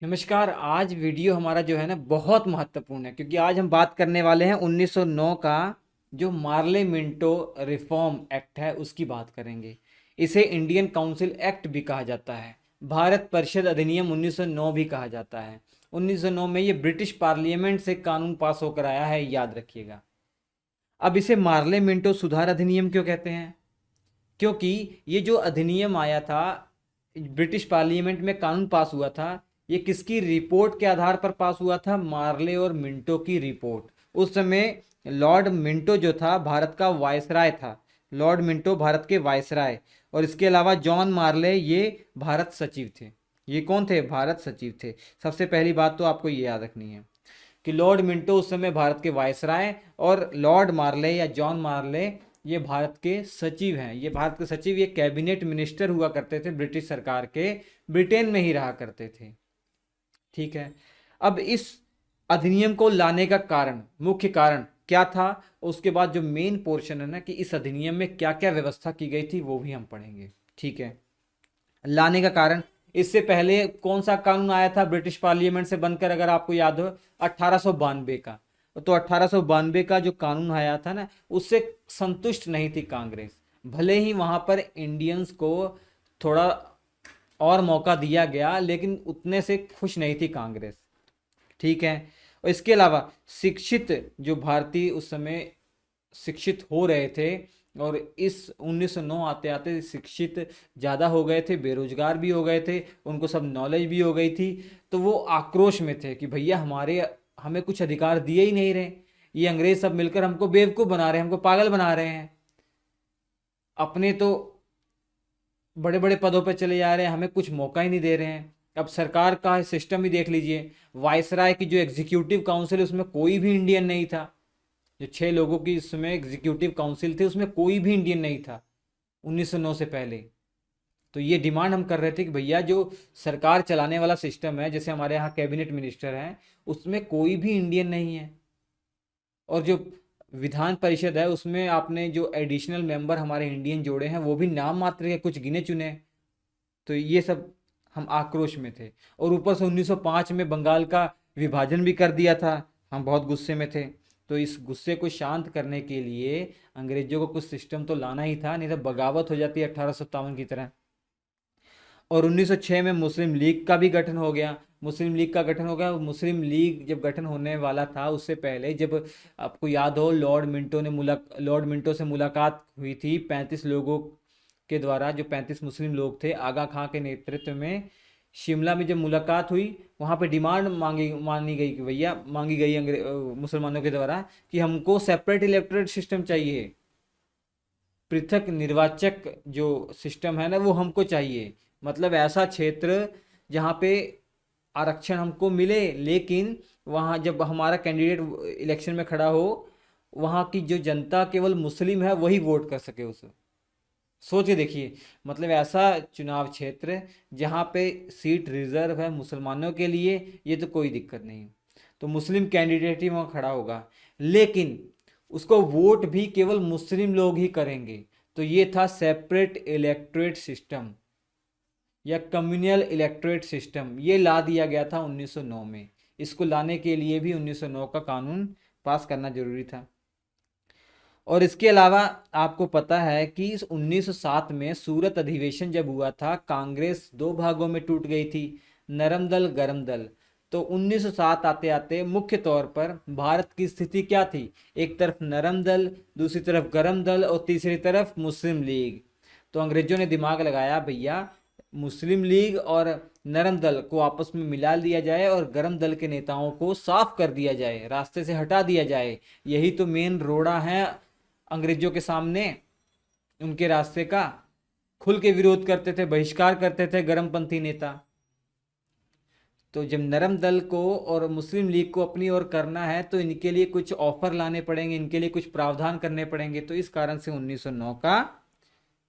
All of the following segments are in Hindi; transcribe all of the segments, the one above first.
नमस्कार। आज वीडियो हमारा जो है ना बहुत महत्वपूर्ण है, क्योंकि आज हम बात करने वाले हैं 1909 का जो मार्ले मिंटो रिफॉर्म एक्ट है उसकी बात करेंगे। इसे इंडियन काउंसिल एक्ट भी कहा जाता है, भारत परिषद अधिनियम 1909 भी कहा जाता है। 1909 में ये ब्रिटिश पार्लियामेंट से कानून पास होकर आया है, याद रखिएगा। अब इसे मार्ले मिंटो सुधार अधिनियम क्यों कहते हैं? क्योंकि ये जो अधिनियम आया था, ब्रिटिश पार्लियामेंट में कानून पास हुआ था, ये किसकी रिपोर्ट के आधार पर पास हुआ था? मार्ले और मिंटो की रिपोर्ट। उस समय लॉर्ड मिंटो जो था भारत का वायसराय था। लॉर्ड मिंटो भारत के वायसराय, और इसके अलावा जॉन मार्ले ये भारत सचिव थे। ये कौन थे? भारत सचिव थे। सबसे पहली बात तो आपको ये याद रखनी है कि लॉर्ड मिंटो उस समय भारत के वायसराय, और लॉर्ड मार्ले या जॉन मार्ले ये भारत के सचिव हैं। ये भारत के सचिव, ये कैबिनेट मिनिस्टर हुआ करते थे ब्रिटिश सरकार के, ब्रिटेन में ही रहा करते थे। ठीक है। अब इस अधिनियम को लाने का कारण, मुख्य कारण क्या था, उसके बाद जो मेन पोर्शन है ना कि इस अधिनियम में क्या क्या व्यवस्था की गई थी, वो भी हम पढ़ेंगे। ठीक है। लाने का कारण, इससे पहले कौन सा कानून आया था ब्रिटिश पार्लियामेंट से बनकर, अगर आपको याद हो? 1892 का। तो 1892 का जो कानून आया था ना, उससे संतुष्ट नहीं थी कांग्रेस। भले ही वहां पर इंडियंस को थोड़ा और मौका दिया गया, लेकिन उतने से खुश नहीं थी कांग्रेस। ठीक है। और इसके अलावा शिक्षित जो भारतीय उस समय शिक्षित हो रहे थे, और इस 1909 आते आते शिक्षित ज़्यादा हो गए थे, बेरोजगार भी हो गए थे, उनको सब नॉलेज भी हो गई थी। तो वो आक्रोश में थे कि भैया हमें कुछ अधिकार दिए ही नहीं रहे, ये अंग्रेज सब मिलकर हमको बेवकूफ़ बना रहे हैं, हमको पागल बना रहे हैं। अपने तो बड़े बड़े पदों पर चले जा रहे हैं, हमें कुछ मौका ही नहीं दे रहे हैं। अब सरकार का सिस्टम ही देख लीजिए। वायसराय की जो एग्जीक्यूटिव काउंसिल है उसमें कोई भी इंडियन नहीं था। जो 6 लोगों की इसमें एग्जीक्यूटिव काउंसिल थी उसमें कोई भी इंडियन नहीं था 1909 से पहले। तो ये डिमांड हम कर रहे थे कि भैया जो सरकार चलाने वाला सिस्टम है, जैसे हमारे यहाँ कैबिनेट मिनिस्टर हैं, उसमें कोई भी इंडियन नहीं है। और जो विधान परिषद है उसमें आपने जो एडिशनल मेंबर हमारे इंडियन जोड़े हैं वो भी नाम मात्र के, कुछ गिने चुने। तो ये सब हम आक्रोश में थे। और ऊपर से 1905 में बंगाल का विभाजन भी कर दिया था, हम बहुत गुस्से में थे। तो इस गुस्से को शांत करने के लिए अंग्रेजों को कुछ सिस्टम तो लाना ही था, नहीं तो बगावत हो जाती है 1857 की तरह। और 1906 में मुस्लिम लीग का भी गठन हो गया। मुस्लिम लीग का गठन हो गया। मुस्लिम लीग जब गठन होने वाला था, उससे पहले जब आपको याद हो, लॉर्ड मिंटो से मुलाकात हुई थी 35 लोगों के द्वारा, जो 35 मुस्लिम लोग थे आगा खां के नेतृत्व में। शिमला में जब मुलाकात हुई, वहाँ पे डिमांड मानी गई कि भैया, मांगी गई मुसलमानों के द्वारा कि हमको सेपरेट इलेक्टोरेट सिस्टम चाहिए, पृथक निर्वाचक जो सिस्टम है ना वो हमको चाहिए। मतलब ऐसा क्षेत्र जहाँ पे आरक्षण हमको मिले, लेकिन वहाँ जब हमारा कैंडिडेट इलेक्शन में खड़ा हो, वहाँ की जो जनता केवल मुस्लिम है वही वोट कर सके उसे। सोच के देखिए, मतलब ऐसा चुनाव क्षेत्र जहाँ पे सीट रिजर्व है मुसलमानों के लिए, ये तो कोई दिक्कत नहीं। तो मुस्लिम कैंडिडेट ही वहाँ खड़ा होगा, लेकिन उसको वोट भी केवल मुस्लिम लोग ही करेंगे। तो ये था सेपरेट इलेक्टोरेट सिस्टम या कम्युनल इलेक्टोरेट सिस्टम, ये ला दिया गया था 1909 में। इसको लाने के लिए भी 1909 का कानून पास करना जरूरी था। और इसके अलावा आपको पता है कि इस 1907 में सूरत अधिवेशन जब हुआ था, कांग्रेस दो भागों में टूट गई थी, नरम दल गरम दल। तो 1907 आते आते मुख्य तौर पर भारत की स्थिति क्या थी? एक तरफ नरम दल, दूसरी तरफ गरम दल, और तीसरी तरफ मुस्लिम लीग। तो अंग्रेजों ने दिमाग लगाया, भैया मुस्लिम लीग और नरम दल को आपस में मिला दिया जाए और गरम दल के नेताओं को साफ कर दिया जाए, रास्ते से हटा दिया जाए। यही तो मेन रोड़ा है अंग्रेजों के सामने, उनके रास्ते का। खुल के विरोध करते थे, बहिष्कार करते थे गरमपंथी नेता। तो जब नरम दल को और मुस्लिम लीग को अपनी ओर करना है, तो इनके लिए कुछ ऑफर लाने पड़ेंगे, इनके लिए कुछ प्रावधान करने पड़ेंगे। तो इस कारण से 1909 का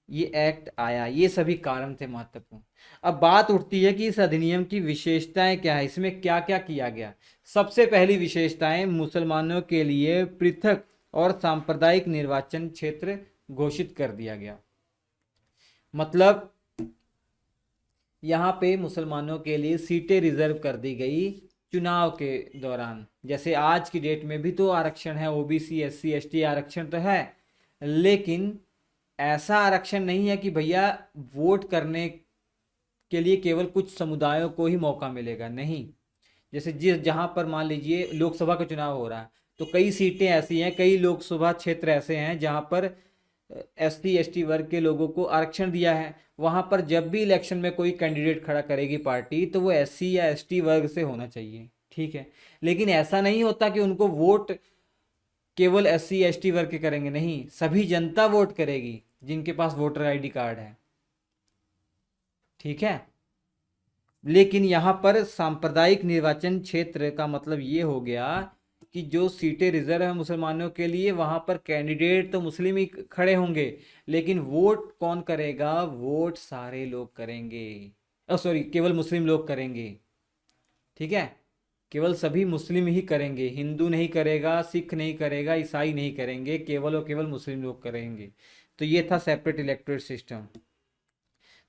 ये एक्ट आया। ये सभी कारण थे महत्वपूर्ण। अब बात उठती है कि इस अधिनियम की विशेषताएं क्या है, इसमें क्या क्या किया गया। सबसे पहली विशेषताएं, मुसलमानों के लिए पृथक और सांप्रदायिक निर्वाचन क्षेत्र घोषित कर दिया गया। मतलब यहाँ पे मुसलमानों के लिए सीटें रिजर्व कर दी गई चुनाव के दौरान। जैसे आज की डेट में भी तो आरक्षण है, ओबीसी एससी एसटी आरक्षण तो है, लेकिन ऐसा आरक्षण नहीं है कि भैया वोट करने के लिए केवल कुछ समुदायों को ही मौका मिलेगा, नहीं। जैसे जिस जहाँ पर मान लीजिए लोकसभा का चुनाव हो रहा है, तो कई सीटें ऐसी हैं, कई लोकसभा क्षेत्र ऐसे हैं जहाँ पर एससी एसटी वर्ग के लोगों को आरक्षण दिया है। वहाँ पर जब भी इलेक्शन में कोई कैंडिडेट खड़ा करेगी पार्टी, तो वो एससी या एसटी वर्ग से होना चाहिए, ठीक है। लेकिन ऐसा नहीं होता कि उनको वोट केवल एससी एसटी वर्ग के करेंगे, नहीं, सभी जनता वोट करेगी जिनके पास वोटर आईडी कार्ड है, ठीक है। लेकिन यहाँ पर सांप्रदायिक निर्वाचन क्षेत्र का मतलब ये हो गया कि जो सीटें रिजर्व है मुसलमानों के लिए, वहाँ पर कैंडिडेट तो मुस्लिम ही खड़े होंगे, लेकिन वोट कौन करेगा? वोट सारे लोग करेंगे, सॉरी, केवल मुस्लिम लोग करेंगे, ठीक है। केवल सभी मुस्लिम ही करेंगे, हिंदू नहीं करेगा, सिख नहीं करेगा, ईसाई नहीं करेंगे, केवल और केवल मुस्लिम लोग करेंगे। तो ये था सेपरेट इलेक्टोरेट सिस्टम,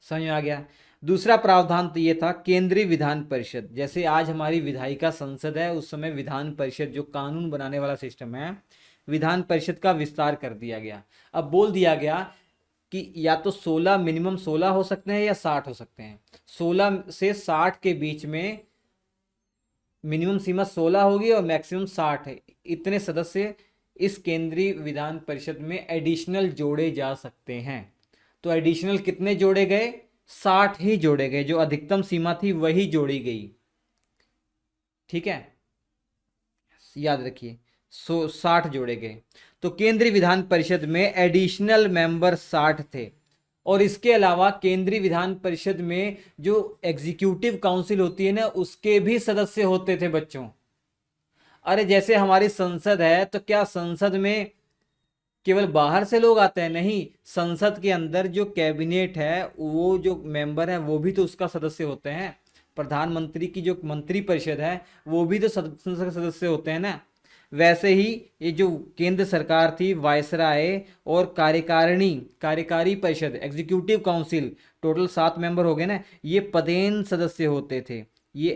समझ में आ गया। दूसरा प्रावधान तो ये था केंद्रीय विधान परिषद। जैसे आज हमारी विधायिका संसद है, उस समय विधान परिषद जो कानून बनाने वाला सिस्टम है, विधान परिषद का विस्तार कर दिया गया। अब बोल दिया गया कि या तो 16, मिनिमम 16 हो सकते हैं या 60 हो सकते हैं। 16 से 60 के बीच में मिनिमम सीमा 16 होगी और मैक्सिमम 60 है। इतने सदस्य इस केंद्रीय विधान परिषद में एडिशनल जोड़े जा सकते हैं। तो एडिशनल कितने जोड़े गए? 60 ही जोड़े गए, जो अधिकतम सीमा थी वही जोड़ी गई, ठीक है, याद रखिए। 60 जोड़े गए। तो केंद्रीय विधान परिषद में एडिशनल मेंबर 60 थे। और इसके अलावा केंद्रीय विधान परिषद में जो एग्जीक्यूटिव काउंसिल होती है ना, उसके भी सदस्य होते थे बच्चों। अरे जैसे हमारी संसद है, तो क्या संसद में केवल बाहर से लोग आते हैं? नहीं, संसद के अंदर जो कैबिनेट है, वो जो मेंबर है वो भी तो उसका सदस्य होते हैं। प्रधानमंत्री की जो मंत्री परिषद है, वो भी तो संसद के सदस्य होते हैं ना। वैसे ही ये जो केंद्र सरकार थी, वायसराय और कार्यकारी परिषद, एग्जीक्यूटिव काउंसिल, टोटल 7 मेंबर हो गए ना, ये पदेन सदस्य होते थे। ये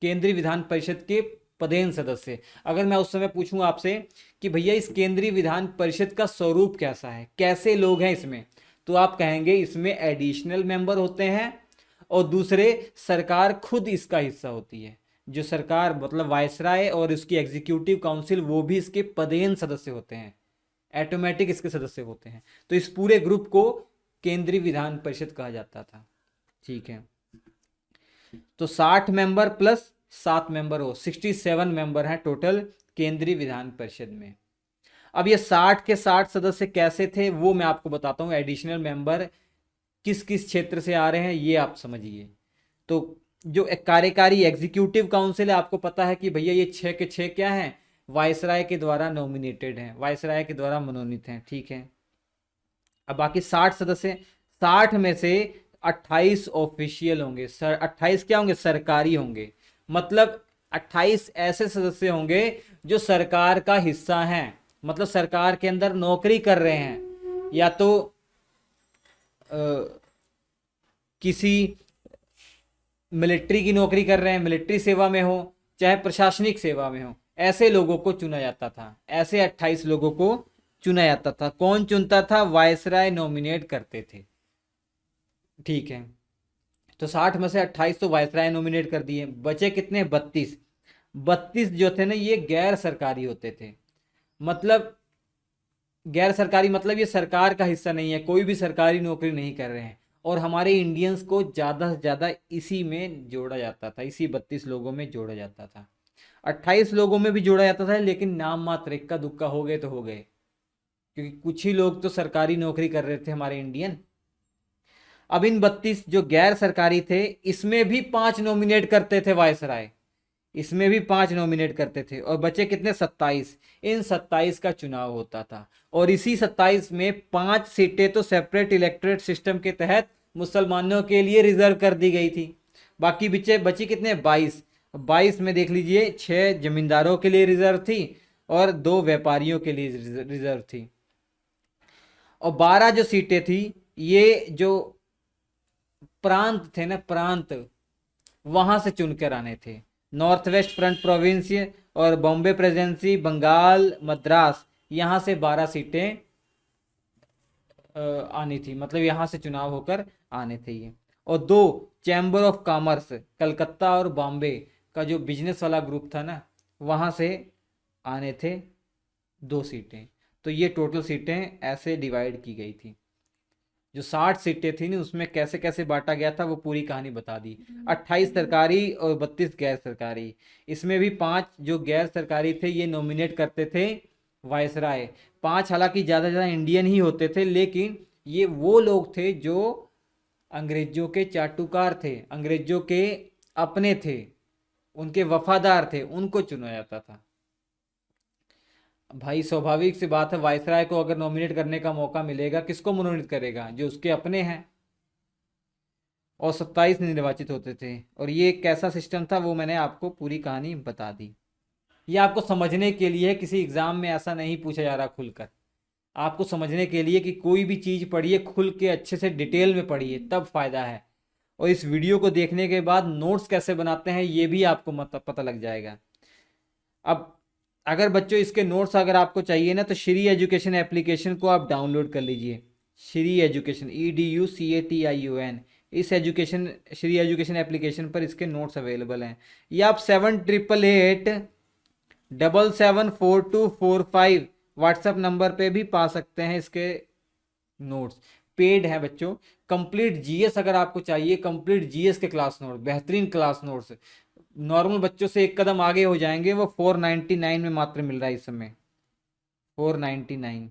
केंद्रीय विधान परिषद के पदेन सदस्य। अगर मैं उस समय पूछूं आपसे कि भैया इस केंद्रीय विधान परिषद का स्वरूप कैसा है, कैसे लोग हैं इसमें, तो आप कहेंगे इसमें एडिशनल मेंबर होते हैं और दूसरे सरकार खुद इसका हिस्सा होती है। जो सरकार मतलब वायसराय और उसकी एग्जीक्यूटिव काउंसिल, वो भी इसके पदेन सदस्य होते हैं, ऑटोमेटिक इसके सदस्य होते हैं। तो इस पूरे ग्रुप को केंद्रीय विधान परिषद कहा जाता था, ठीक है। तो 60 मेंबर प्लस 7 मेंबर हो 67 मेंबर हैं टोटल केंद्रीय विधान परिषद में। अब ये 60 के 60 सदस्य कैसे थे वो मैं आपको बताता हूँ। एडिशनल मेंबर किस किस क्षेत्र से आ रहे हैं ये आप समझिए। तो जो एक कार्यकारी एग्जीक्यूटिव काउंसिल है, आपको पता है कि भैया ये 6 के 6 क्या हैं? वायसराय के द्वारा नॉमिनेटेड हैं, वायसराय के द्वारा मनोनीत हैं, ठीक है। अब बाकी 60 सदस्य, 60 में से 28 ऑफिशियल होंगे सर, 28 क्या होंगे? सरकारी होंगे। मतलब 28 ऐसे सदस्य होंगे जो सरकार का हिस्सा हैं, मतलब सरकार के अंदर नौकरी कर रहे हैं, या तो किसी मिलिट्री की नौकरी कर रहे हैं, मिलिट्री सेवा में हो, चाहे प्रशासनिक सेवा में हो, ऐसे लोगों को चुना जाता था। ऐसे 28 लोगों को चुना जाता था। कौन चुनता था? वायसराय नॉमिनेट करते थे, ठीक है। तो 60 में से 28 तो वायसराय नॉमिनेट कर दिए, बचे कितने? 32। 32 जो थे ना, ये गैर सरकारी होते थे। मतलब गैर सरकारी मतलब ये सरकार का हिस्सा नहीं है, कोई भी सरकारी नौकरी नहीं कर रहे हैं। और हमारे इंडियंस को ज़्यादा से ज़्यादा इसी में जोड़ा जाता था, इसी 32 लोगों में जोड़ा जाता था। 28 लोगों में भी जोड़ा जाता था, लेकिन नाम मात्र, इक्का दुक्का हो गए तो हो गए, क्योंकि कुछ ही लोग तो सरकारी नौकरी कर रहे थे हमारे इंडियन। अब इन 32 जो गैर सरकारी थे, इसमें भी 5 नॉमिनेट करते थे वायसराय, इसमें भी 5 नॉमिनेट करते थे, और बचे कितने? 27। इन 27 का चुनाव होता था, और इसी 27 में 5 सीटें तो सेपरेट इलेक्टोरेट सिस्टम के तहत मुसलमानों के लिए रिजर्व कर दी गई थी। बाकी बची कितने? 22। 22 में देख लीजिए, 6 जमींदारों के लिए रिजर्व थी और 2 व्यापारियों के लिए रिजर्व थी। और 12 जो सीटें थी, ये जो प्रांत थे ना, प्रांत, वहां से चुनकर आने थे। नॉर्थ वेस्ट फ्रंट प्रोविंस और बॉम्बे प्रेसिडेंसी, बंगाल, मद्रास, यहाँ से 12 सीटें आनी थी, मतलब यहाँ से चुनाव होकर आने थे ये। और दो चैम्बर ऑफ कॉमर्स, कलकत्ता और बॉम्बे का जो बिजनेस वाला ग्रुप था ना, वहाँ से आने थे 2 सीटें। तो ये टोटल सीटें ऐसे डिवाइड की गई थी। जो 60 सीटें थी ना, उसमें कैसे कैसे बांटा गया था वो पूरी कहानी बता दी। 28 सरकारी और 32 गैर सरकारी। इसमें भी 5 जो गैर सरकारी थे ये नॉमिनेट करते थे वायसराय। 5 हालांकि ज़्यादा ज़्यादा इंडियन ही होते थे, लेकिन ये वो लोग थे जो अंग्रेजों के चाटुकार थे, अंग्रेजों के अपने थे, उनके वफादार थे, उनको चुना जाता था। भाई स्वाभाविक सी बात है, वायसराय को अगर नॉमिनेट करने का मौका मिलेगा, किसको नॉमिनेट करेगा? जो उसके अपने हैं। और 27 निर्वाचित होते थे। और ये कैसा सिस्टम था वो मैंने आपको पूरी कहानी बता दी। ये आपको समझने के लिए, किसी एग्जाम में ऐसा नहीं पूछा जा रहा खुलकर, आपको समझने के लिए कि कोई भी चीज़ पढ़िए खुल के, अच्छे से डिटेल में पढ़िए, तब फायदा है। और इस वीडियो को देखने के बाद नोट्स कैसे बनाते हैं ये भी आपको पता लग जाएगा। अब अगर बच्चों इसके नोट्स अगर आपको चाहिए ना, तो श्री एजुकेशन एप्लीकेशन को आप डाउनलोड कर लीजिए। श्री एजुकेशन, EDUCATION, इस एजुकेशन, श्री एजुकेशन एप्लीकेशन पर इसके नोट्स अवेलेबल हैं। या आप 7888774245 व्हाट्सएप नंबर पे भी पा सकते हैं इसके नोट्स। पेड है बच्चों। कंप्लीट जीएस अगर आपको चाहिए, कंप्लीट जीएस के क्लास नोट, बेहतरीन क्लास नोट्स, नॉर्मल बच्चों से एक कदम आगे हो जाएंगे, वो 499 में मात्र मिल रहा है इस समय, 499।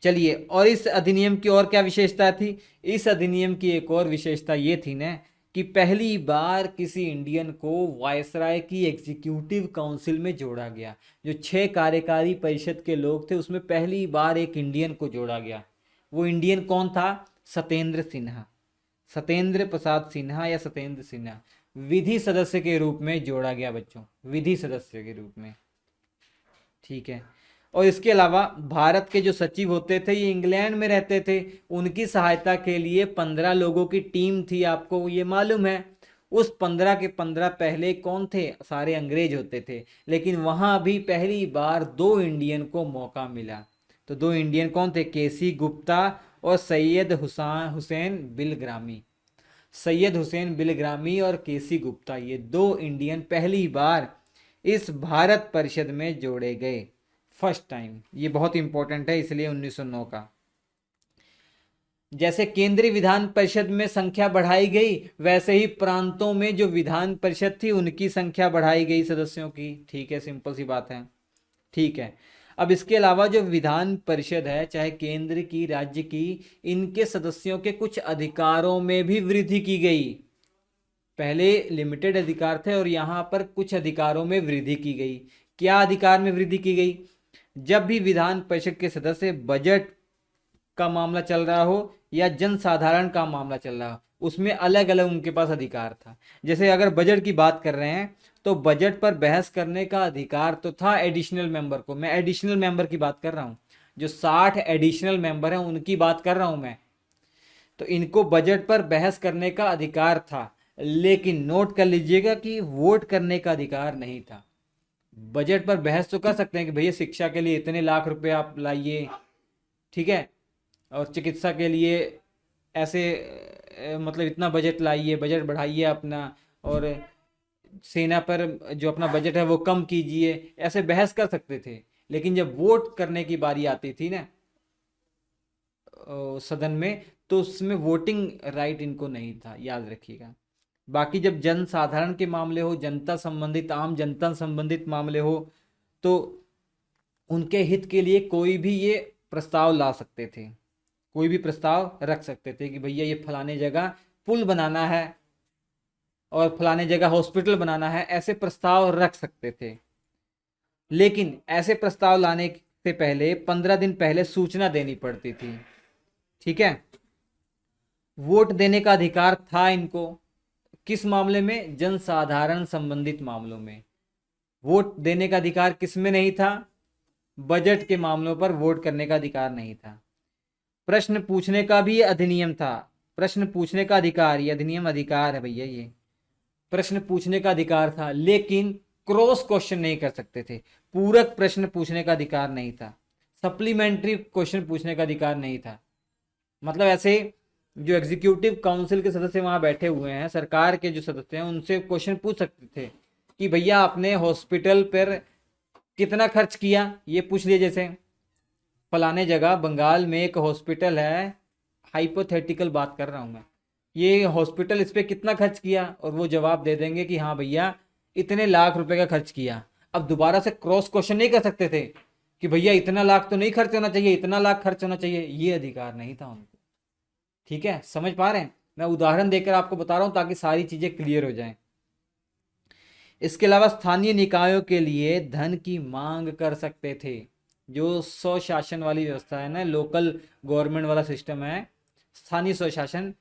चलिए, और इस अधिनियम की और क्या विशेषता थी? इस अधिनियम की एक और विशेषता ये थी ना कि पहली बार किसी इंडियन को वायसराय की एग्जीक्यूटिव काउंसिल में जोड़ा गया। जो 6 कार्यकारी परिषद के लोग थे उसमें पहली बार एक इंडियन को जोड़ा गया। वो इंडियन कौन था? सत्येंद्र सिन्हा, सत्येंद्र प्रसाद सिन्हा या सत्येंद्र सिन्हा, विधि सदस्य के रूप में जोड़ा गया बच्चों, विधि सदस्य के रूप में। ठीक है। और इसके अलावा भारत के जो सचिव होते थे ये इंग्लैंड में रहते थे, उनकी सहायता के लिए 15 लोगों की टीम थी, आपको ये मालूम है। उस 15 के 15 पहले कौन थे? सारे अंग्रेज होते थे। लेकिन वहां भी पहली बार 2 इंडियन को मौका मिला। तो 2 इंडियन कौन थे? केसी गुप्ता और सैयद हुसैन बिलग्रामी। सैयद हुसैन बिलग्रामी और केसी गुप्ता, ये 2 इंडियन पहली बार इस भारत परिषद में जोड़े गए, फर्स्ट टाइम। ये बहुत इंपॉर्टेंट है, इसलिए 1909 का। जैसे केंद्रीय विधान परिषद में संख्या बढ़ाई गई, वैसे ही प्रांतों में जो विधान परिषद थी उनकी संख्या बढ़ाई गई सदस्यों की। ठीक है, सिंपल सी बात है। ठीक है। अब इसके अलावा जो विधान परिषद है, चाहे केंद्र की, राज्य की, इनके सदस्यों के कुछ अधिकारों में भी वृद्धि की गई। पहले लिमिटेड अधिकार थे और यहाँ पर कुछ अधिकारों में वृद्धि की गई। क्या अधिकार में वृद्धि की गई? जब भी विधान परिषद के सदस्य बजट का मामला चल रहा हो या जन साधारण का मामला चल रहा हो, उसमें अलग अलग उनके पास अधिकार था। जैसे अगर बजट की बात कर रहे हैं तो बजट पर बहस करने का अधिकार तो था एडिशनल मेंबर को। मैं एडिशनल मेंबर की बात कर रहा हूँ, जो 60 एडिशनल मेंबर हैं उनकी बात कर रहा हूँ मैं। तो इनको बजट पर बहस करने का अधिकार था, लेकिन नोट कर लीजिएगा कि वोट करने का अधिकार नहीं था। बजट पर बहस तो कर सकते हैं कि भैया शिक्षा के लिए इतने लाख रुपए आप लाइए, ठीक है, और चिकित्सा के लिए ऐसे मतलब इतना बजट लाइए, बजट बढ़ाइए अपना, और सेना पर जो अपना बजट है वो कम कीजिए, ऐसे बहस कर सकते थे। लेकिन जब वोट करने की बारी आती थी ना सदन में, तो उसमें वोटिंग राइट इनको नहीं था, याद रखिएगा। बाकी जब जन साधारण के मामले हो, जनता संबंधित, आम जनता संबंधित मामले हो, तो उनके हित के लिए कोई भी ये प्रस्ताव ला सकते थे, कोई भी प्रस्ताव रख सकते थे कि भैया ये फलाने जगह पुल बनाना है और फलाने जगह हॉस्पिटल बनाना है, ऐसे प्रस्ताव रख सकते थे। लेकिन ऐसे प्रस्ताव लाने से पहले 15 दिन पहले सूचना देनी पड़ती थी। ठीक है। वोट देने का अधिकार था इनको, किस मामले में? जन साधारण संबंधित मामलों में। वोट देने का अधिकार किस में नहीं था? बजट के मामलों पर वोट करने का अधिकार नहीं था। प्रश्न पूछने का भी अधिनियम था। प्रश्न पूछने का अधिकार, ये अधिनियम अधिकार है भैया, ये प्रश्न पूछने का अधिकार था, लेकिन क्रॉस क्वेश्चन नहीं कर सकते थे, पूरक प्रश्न पूछने का अधिकार नहीं था, सप्लीमेंट्री क्वेश्चन पूछने का अधिकार नहीं था। मतलब ऐसे जो एग्जीक्यूटिव काउंसिल के सदस्य वहां बैठे हुए हैं, सरकार के जो सदस्य हैं, उनसे क्वेश्चन पूछ सकते थे कि भैया आपने हॉस्पिटल पर कितना खर्च किया, ये पूछ लिया। जैसे फलाने जगह बंगाल में एक हॉस्पिटल है, हाइपोथेटिकल बात कर रहा हूं मैं, ये हॉस्पिटल इस पे कितना खर्च किया, और वो जवाब दे देंगे कि हाँ भैया इतने लाख रुपए का खर्च किया। अब दोबारा से क्रॉस क्वेश्चन नहीं कर सकते थे कि भैया इतना लाख तो नहीं खर्च होना चाहिए, इतना लाख खर्च होना चाहिए, ये अधिकार नहीं था उनको। ठीक है, समझ पा रहे हैं? मैं उदाहरण देकर आपको बता रहा हूं ताकि सारी चीजें क्लियर हो जाएं। इसके अलावा स्थानीय निकायों के लिए धन की मांग कर सकते थे। जो स्वशासन वाली व्यवस्था है ना, लोकल गवर्नमेंट वाला सिस्टम है, स्थानीय स्वशासन,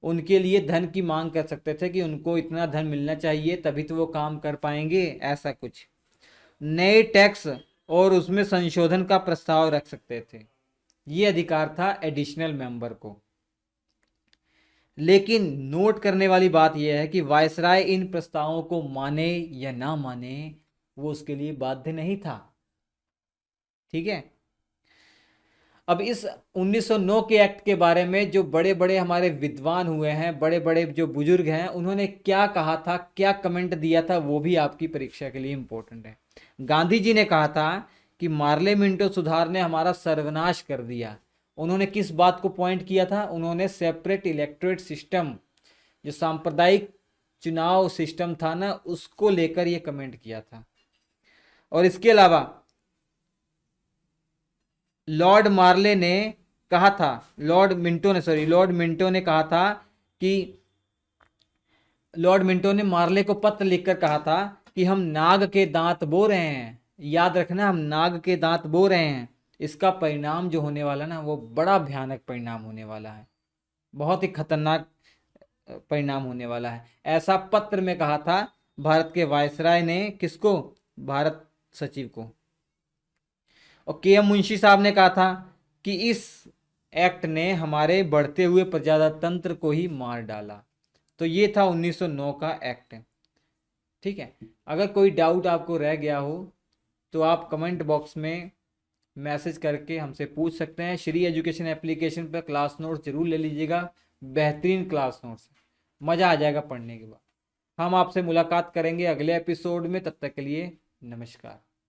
उनके लिए धन की मांग कर सकते थे कि उनको इतना धन मिलना चाहिए तभी तो वो काम कर पाएंगे, ऐसा कुछ। नए टैक्स और उसमें संशोधन का प्रस्ताव रख सकते थे, ये अधिकार था एडिशनल मेंबर को। लेकिन नोट करने वाली बात यह है कि वायसराय इन प्रस्तावों को माने या ना माने, वो उसके लिए बाध्य नहीं था। ठीक है, अब इस 1909 के एक्ट के बारे में जो बड़े बड़े हमारे विद्वान हुए हैं, बड़े बड़े जो बुजुर्ग हैं, उन्होंने क्या कहा था, क्या कमेंट दिया था, वो भी आपकी परीक्षा के लिए इंपॉर्टेंट है। गांधी जी ने कहा था कि मार्ले मिंटो सुधार ने हमारा सर्वनाश कर दिया। उन्होंने किस बात को पॉइंट किया था? उन्होंने सेपरेट इलेक्टोरेट सिस्टम, जो सांप्रदायिक चुनाव सिस्टम था ना, उसको लेकर ये कमेंट किया था। और इसके अलावा लॉर्ड मार्ले ने कहा था, लॉर्ड मिंटो ने कहा था कि लॉर्ड मिंटो ने मार्ले को पत्र लिखकर कहा था कि हम नाग के दांत बो रहे हैं, याद रखना, हम नाग के दांत बो रहे हैं, इसका परिणाम जो होने वाला ना, वो बड़ा भयानक परिणाम होने वाला है, बहुत ही खतरनाक परिणाम होने वाला है, ऐसा पत्र में कहा था भारत के वायसराय ने। किसको? भारत सचिव को। और के एम मुंशी साहब ने कहा था कि इस एक्ट ने हमारे बढ़ते हुए प्रजातंत्र को ही मार डाला। तो ये था 1909 का एक्ट। ठीक है, अगर कोई डाउट आपको रह गया हो तो आप कमेंट बॉक्स में मैसेज करके हमसे पूछ सकते हैं। श्री एजुकेशन एप्लीकेशन पर क्लास नोट्स जरूर ले लीजिएगा, बेहतरीन क्लास नोट्स, मज़ा आ जाएगा पढ़ने के बाद। हम आपसे मुलाकात करेंगे अगले एपिसोड में, तब तक के लिए नमस्कार।